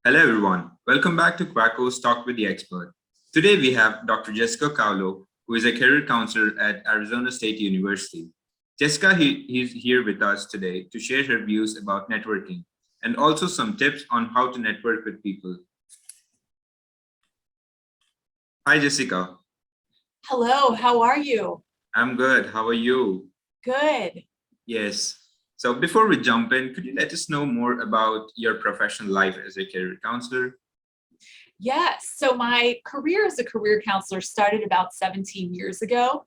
Hello, everyone. Welcome back to Quacko's Talk with the Expert. Today, we have Dr. Jessica Caolo, who is a career counselor at Arizona State University. Jessica is here with us today to share her views about networking and also some tips on how to network with people. Hi, Jessica. Hello, how are you? I'm good. How are you? Good. Yes. So before we jump in, could you let us know more about your professional life as a career counselor? Yes, so my career as a career counselor started about 17 years ago.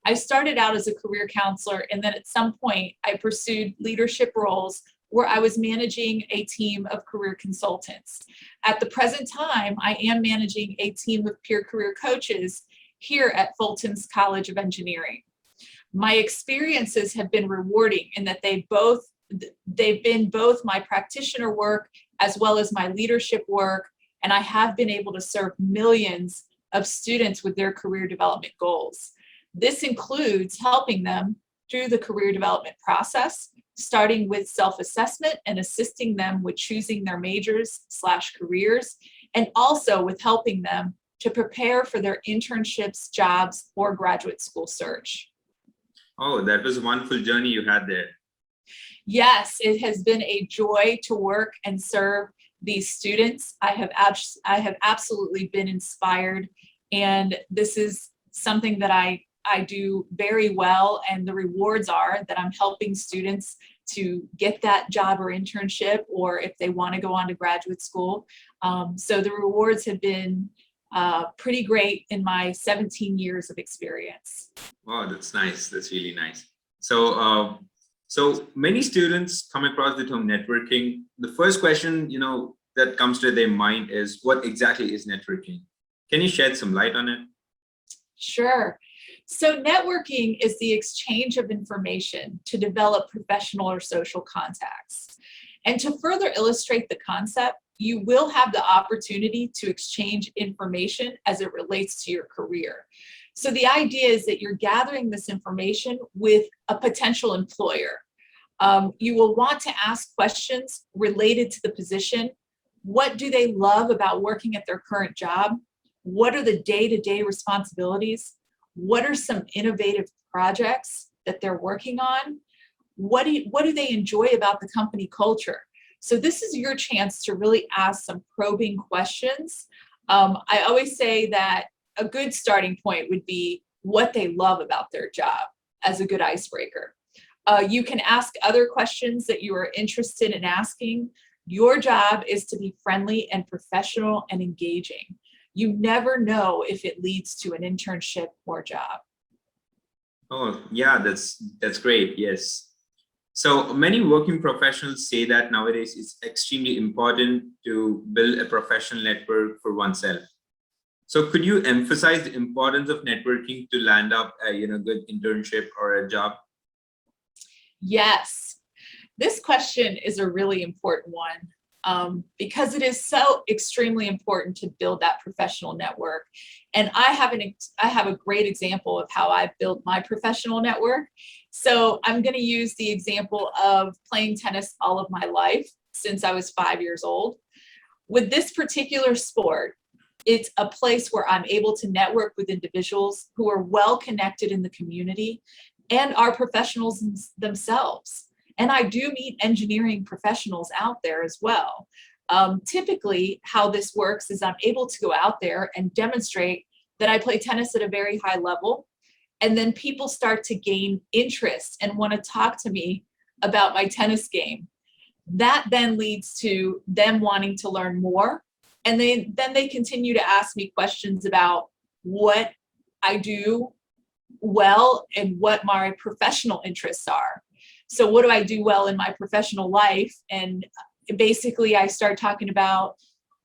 I started out as a career counselor, and then at some point I pursued leadership roles where I was managing a team of career consultants. At the present time, I am managing a team of peer career coaches here at Fulton's College of Engineering. My experiences have been rewarding in that they've been both my practitioner work as well as my leadership work, and I have been able to serve millions of students with their career development goals. This includes helping them through the career development process, starting with self-assessment and assisting them with choosing their majors/careers, and also with helping them to prepare for their internships, jobs, or graduate school search. Oh, that was a wonderful journey you had there. Yes, it has been a joy to work and serve these students. I have absolutely been inspired, and this is something that I do very well, and the rewards are that I'm helping students to get that job or internship, or if they want to go on to graduate school. So the rewards have been pretty great in my 17 years of experience. Wow, that's nice. That's really nice. So many students come across the term networking. The first question, that comes to their mind is, what exactly is networking? Can you shed some light on it? Sure. So networking is the exchange of information to develop professional or social contacts. And to further illustrate the concept, you will have the opportunity to exchange information as it relates to your career. So the idea is that you're gathering this information with a potential employer. You will want to ask questions related to the position. What do they love about working at their current job? What are the day-to-day responsibilities? What are some innovative projects that they're working on? What do they enjoy about the company culture? So this is your chance to really ask some probing questions. I always say that a good starting point would be what they love about their job as a good icebreaker. You can ask other questions that you are interested in asking. Your job is to be friendly and professional and engaging. You never know if it leads to an internship or job. Oh, yeah, that's great. Yes. So many working professionals say that nowadays it's extremely important to build a professional network for oneself. So could you emphasize the importance of networking to land up a good internship or a job? Yes, this question is a really important one because it is so extremely important to build that professional network. And I have a great example of how I've built my professional network. So I'm going to use the example of playing tennis all of my life since I was 5 years old. With this particular sport, it's a place where I'm able to network with individuals who are well connected in the community and are professionals themselves. And I do meet engineering professionals out there as well. Typically, how this works is I'm able to go out there and demonstrate that I play tennis at a very high level. And then people start to gain interest and want to talk to me about my tennis game. That then leads to them wanting to learn more. And then they continue to ask me questions about what I do well and what my professional interests are. So what do I do well in my professional life? And basically I start talking about,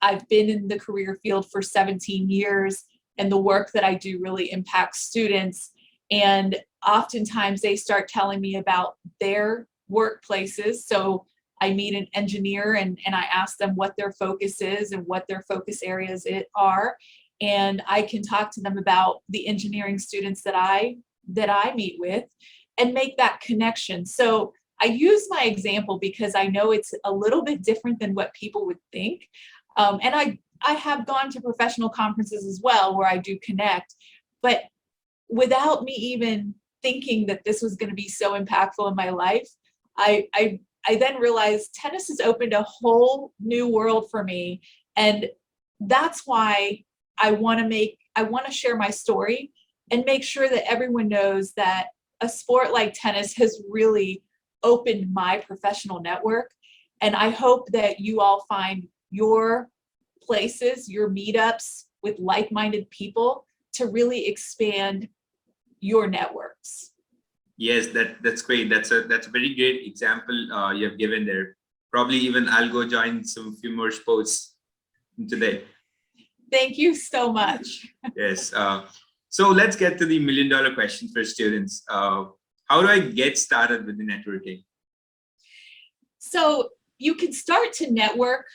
I've been in the career field for 17 years and the work that I do really impacts students. And oftentimes they start telling me about their workplaces. So I meet an engineer and I ask them what their focus is and what their focus areas are. And I can talk to them about the engineering students that I meet with and make that connection. So I use my example because I know it's a little bit different than what people would think. And I have gone to professional conferences as well where I do connect, but without me even thinking that this was going to be so impactful in my life, I then realized tennis has opened a whole new world for me. And that's why I want to share my story and make sure that everyone knows that a sport like tennis has really opened my professional network. And I hope that you all find your places, your meetups with like-minded people to really expand your networks. Yes, that's great. That's a very great example you have given there. Probably even I'll go join some few more sports today. Thank you so much. Yes. So let's get to the $1,000,000 question for students. How do I get started with the networking? So you can start to network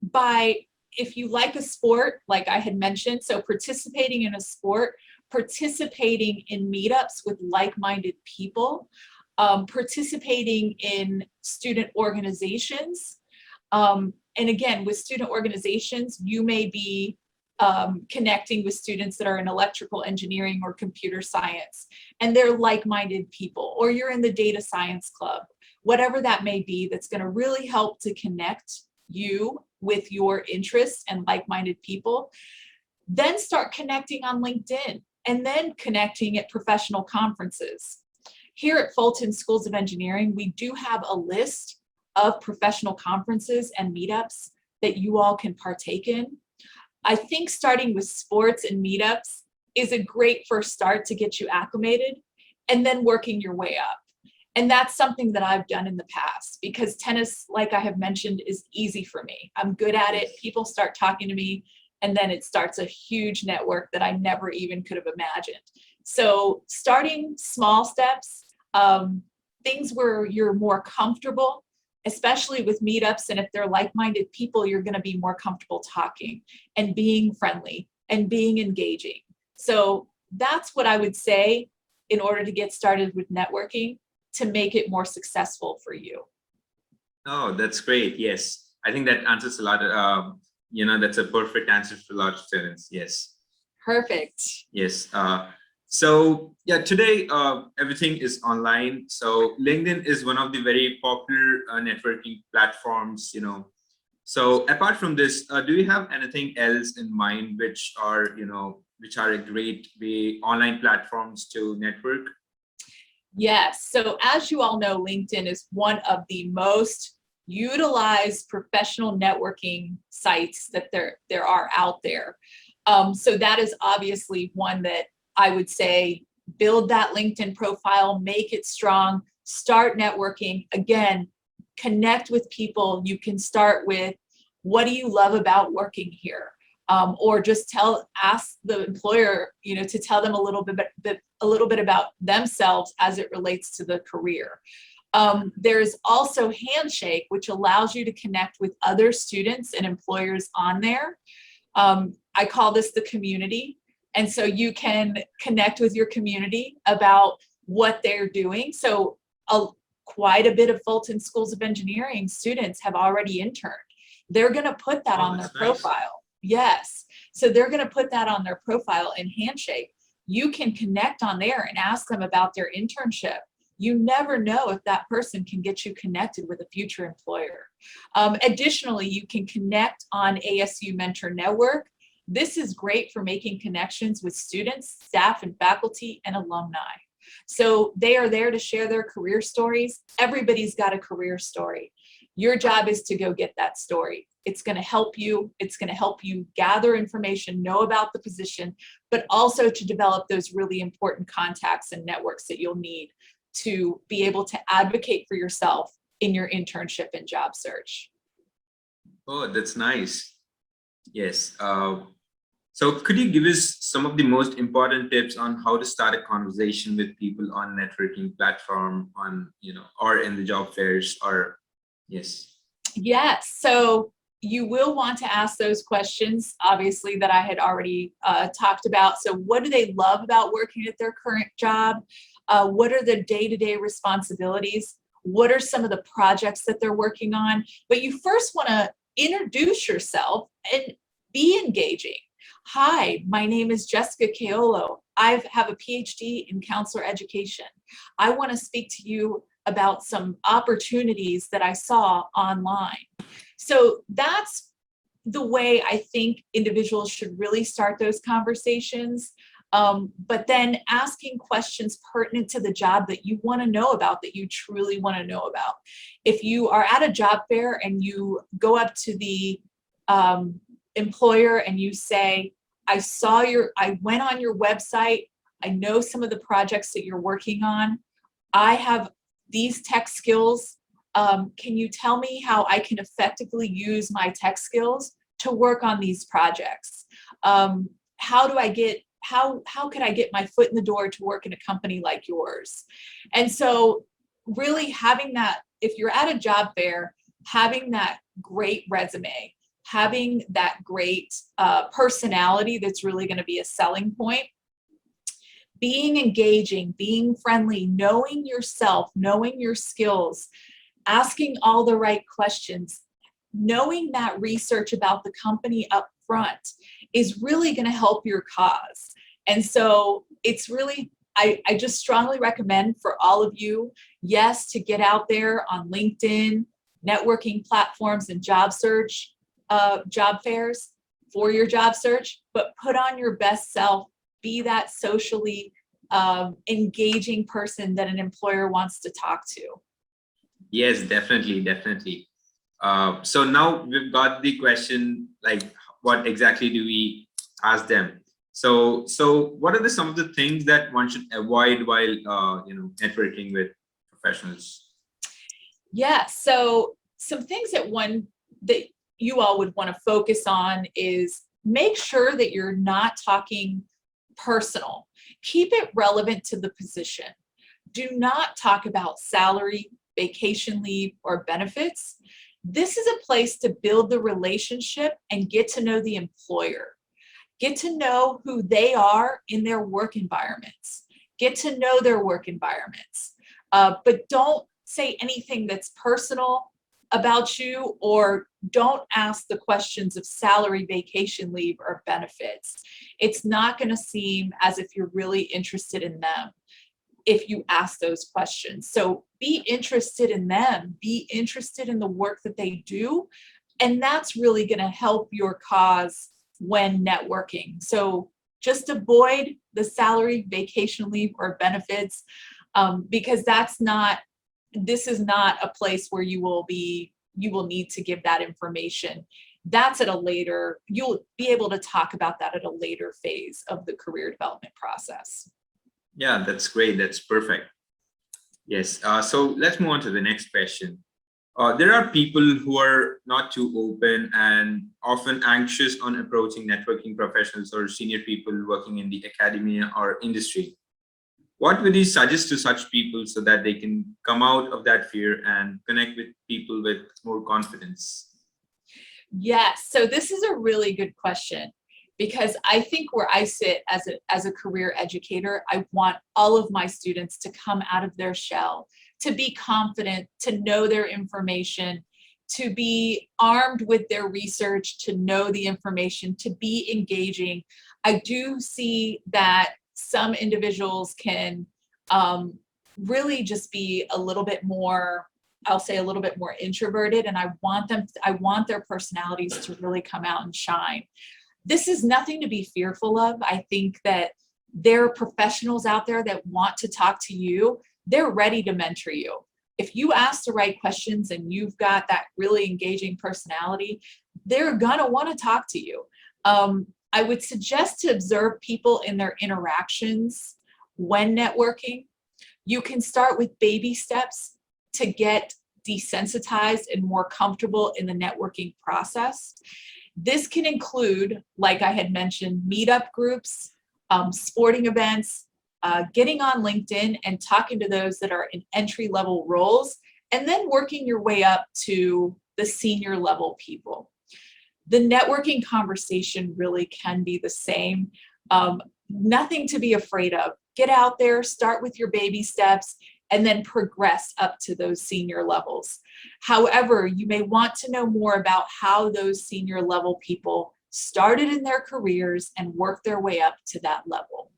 by, if you like a sport, like I had mentioned, so participating in a sport, participating in meetups with like-minded people, participating in student organizations. And again, with student organizations, you may be connecting with students that are in electrical engineering or computer science, and they're like-minded people, or you're in the data science club, whatever that may be, that's going to really help to connect you with your interests and like-minded people. Then start connecting on LinkedIn, and then connecting at professional conferences. Here at Fulton Schools of Engineering, we do have a list of professional conferences and meetups that you all can partake in. I think starting with sports and meetups is a great first start to get you acclimated, and then working your way up. And that's something that I've done in the past, because tennis, like I have mentioned, is easy for me. I'm good at it. People start talking to me, and then it starts a huge network that I never even could have imagined. So starting small steps, things where you're more comfortable, especially with meetups, and if they're like-minded people, you're going to be more comfortable talking and being friendly and being engaging. So that's what I would say in order to get started with networking, to make it more successful for you. Oh, that's great. Yes, I think that answers a lot. That's a perfect answer for a lot of students. Yes. Perfect. Yes. So yeah, today everything is online. So LinkedIn is one of the very popular networking platforms. So apart from this, do you have anything else in mind which are a great way online platforms to network? Yes. So as you all know, LinkedIn is one of the most utilized professional networking sites that there are out there. So that is obviously one that I would say, build that LinkedIn profile, make it strong, start networking. Again, connect with people. You can start with, what do you love about working here? Or just ask the employer, to tell them a little bit about themselves as it relates to the career. There's also Handshake, which allows you to connect with other students and employers on there. I call this the community. And so you can connect with your community about what they're doing. So quite a bit of Fulton Schools of Engineering students have already interned. They're going to put that on their profile. Yes. So they're going to put that on their profile in Handshake. You can connect on there and ask them about their internship. You never know if that person can get you connected with a future employer. Additionally, you can connect on ASU Mentor Network. This is great for making connections with students, staff, and faculty, and alumni. So they are there to share their career stories. Everybody's got a career story. Your job is to go get that story. It's going to help you. It's going to help you gather information, know about the position, but also to develop those really important contacts and networks that you'll need to be able to advocate for yourself in your internship and job search. Oh, that's nice. Yes. So could you give us some of the most important tips on how to start a conversation with people on networking platform, or in the job fairs, or yes? Yes. So you will want to ask those questions, obviously, that I had already talked about. So what do they love about working at their current job? What are the day-to-day responsibilities? What are some of the projects that they're working on? But you first want to introduce yourself and be engaging. Hi, my name is Jessica Caolo. I have a PhD in counselor education. I want to speak to you about some opportunities that I saw online. So that's the way I think individuals should really start those conversations. But then asking questions pertinent to the job that you want to know about, that you truly want to know about. If you are at a job fair and you go up to the employer and you say, I went on your website, I know some of the projects that you're working on, I have these tech skills. Can you tell me how I can effectively use my tech skills to work on these projects? How could I get my foot in the door to work in a company like yours? And so really having that, if you're at a job fair, having that great resume, having that great personality that's really going to be a selling point, being engaging, being friendly, knowing yourself, knowing your skills, asking all the right questions, knowing that research about the company up front is really going to help your cause. And so it's really, I just strongly recommend for all of you, yes, to get out there on LinkedIn, networking platforms, and job fairs for your job search, but put on your best self, be that socially engaging person that an employer wants to talk to. Yes, definitely, definitely. So now we've got the question, like, what exactly do we ask them? So what are some of the things that one should avoid while networking with professionals? Yeah, so some things that you all would want to focus on is make sure that you're not talking personal. Keep it relevant to the position. Do not talk about salary, vacation leave, or benefits. This is a place to build the relationship and get to know the employer. Get to know who they are in their work environments. Get to know their work environments. But don't say anything that's personal about you, or don't ask the questions of salary, vacation leave, or benefits. It's not going to seem as if you're really interested in them if you ask those questions. So be interested in them, be interested in the work that they do, and that's really going to help your cause when networking. So just avoid the salary, vacation leave, or benefits, because this is not a place where you will need to give that information. That's you'll be able to talk about that at a later phase of the career development process. Yeah, that's great. That's perfect. Yes. So let's move on to the next question. There are people who are not too open and often anxious on approaching networking professionals or senior people working in the academia or industry. What would you suggest to such people so that they can come out of that fear and connect with people with more confidence? Yes, so this is a really good question, because I think where I sit as a career educator, I want all of my students to come out of their shell, to be confident, to know their information, to be armed with their research, to know the information, to be engaging. I do see that some individuals can really just be a little bit more, I'll say a little bit more introverted, and I want their personalities to really come out and shine. This is nothing to be fearful of. I think that there are professionals out there that want to talk to you. They're ready to mentor you. If you ask the right questions and you've got that really engaging personality, they're gonna want to talk to you. I would suggest to observe people in their interactions when networking. You can start with baby steps to get desensitized and more comfortable in the networking process. This can include, like I had mentioned, meetup groups, sporting events, getting on LinkedIn and talking to those that are in entry-level roles, and then working your way up to the senior level people. The networking conversation really can be the same. Nothing to be afraid of. Get out there, start with your baby steps, and then progress up to those senior levels. However, you may want to know more about how those senior level people started in their careers and worked their way up to that level.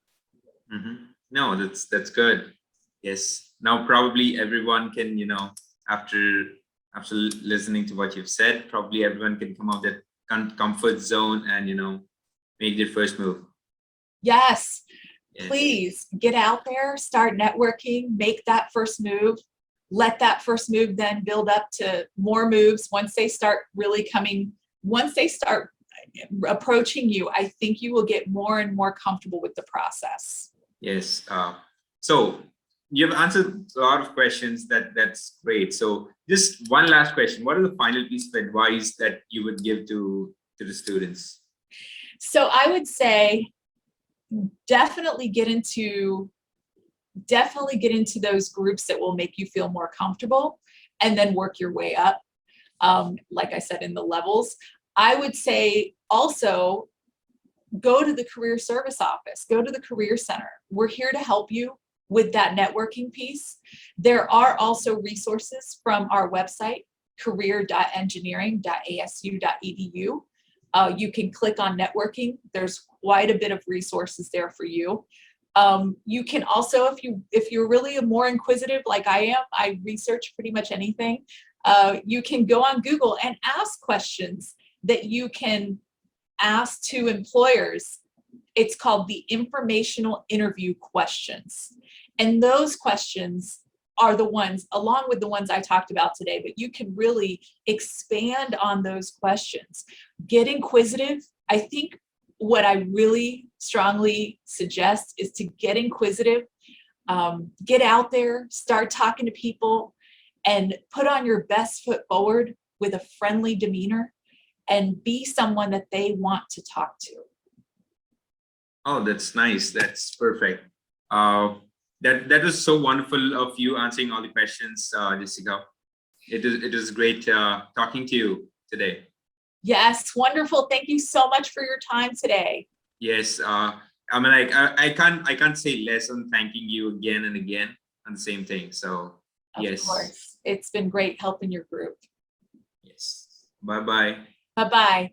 No, that's good. Yes. Now probably everyone can, after listening to what you've said, probably everyone can come out that comfort zone and make their first move. Yes. Yes. Please get out there, start networking, make that first move. Let that first move then build up to more moves. Once they start approaching you, I think you will get more and more comfortable with the process. Yes. So you've answered a lot of questions. That's great. So just one last question. What are the final piece of advice that you would give to the students? So I would say definitely get into those groups that will make you feel more comfortable, and then work your way up. Like I said, in the levels. I would say also go to the career service office, go to the career center. We're here to help you with that networking piece. There are also resources from our website, career.engineering.asu.edu. You can click on networking. There's quite a bit of resources there for you. You can also, if you're really more inquisitive like I am, I research pretty much anything. You can go on Google and ask questions that you can ask to employers. It's called the informational interview questions. And those questions are the ones, along with the ones I talked about today, but you can really expand on those questions. Get inquisitive. I think what I really strongly suggest is to get inquisitive, get out there, start talking to people, and put on your best foot forward with a friendly demeanor, and be someone that they want to talk to. Oh, that's nice. That's perfect. That was so wonderful of you answering all the questions, Jessica. It is great talking to you today. Yes, wonderful. Thank you so much for your time today. Yes, I mean, I can't say less on thanking you again and again on the same thing. So yes, Of course, it's been great helping your group. yes. Bye bye. Bye-bye.